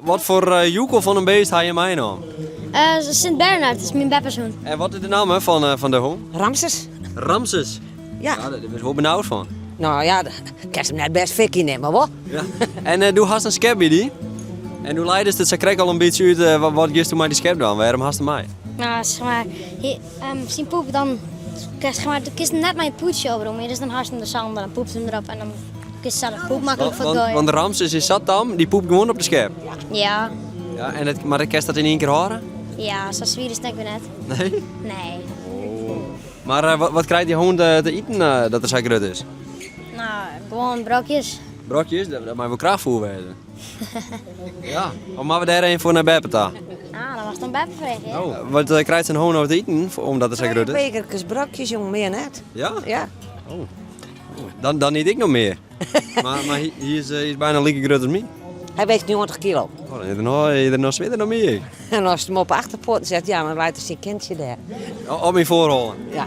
Wat voor joekel van een beest ga je mij nou? Sint-Bernard, dat is mijn bepperzoon. En wat is de naam van de hond? Ramses? Ramses. Ja. Ja, daar ben ik wel benauwd van. Nou ja, ik kan hem net best fikkie nemen, hoor. Ja. En doe hast een schep bij die? En hoe leidde het? Ze kreeg al een beetje uit wat gist toen mij die schep dan? Waarom hast je mij? Nou, zeg maar, zien poep dan, zeg maar, dan kies net mijn poetje over, dus dan haast hem de zand, dan poept hem erop en dan kies zelf poep makkelijk voor Want, gooien. want Ramses is zat dan, die poept gewoon op de schep. Ja, Ja, en maar ik kerst dat in één keer horen? ja, zo zwier is het denk ik net. Nee. Nee. Maar wat krijgt die hond te eten dat er zo groot is? Nou, gewoon brokjes. Brokjes, dat mag wel kracht voor weten. Ja, of maar we daar een voor naar Beppeta. Ah, dan was het een beppervreeg, hè? Oh. Wat krijgt zijn hond nou te eten, omdat het zo groot is? Bekertjes, brokjes, jongen, meer net. Ja? Ja. Dan niet ik nog meer. maar hier is bijna lekker groot als mij. Hij weegt 90 kilo. Oh, dan is er nog zwitter dan meer. En als je hem op de achterpoort zet, ja, dan laat hij zijn kindje daar. Op mijn voorholen. Ja.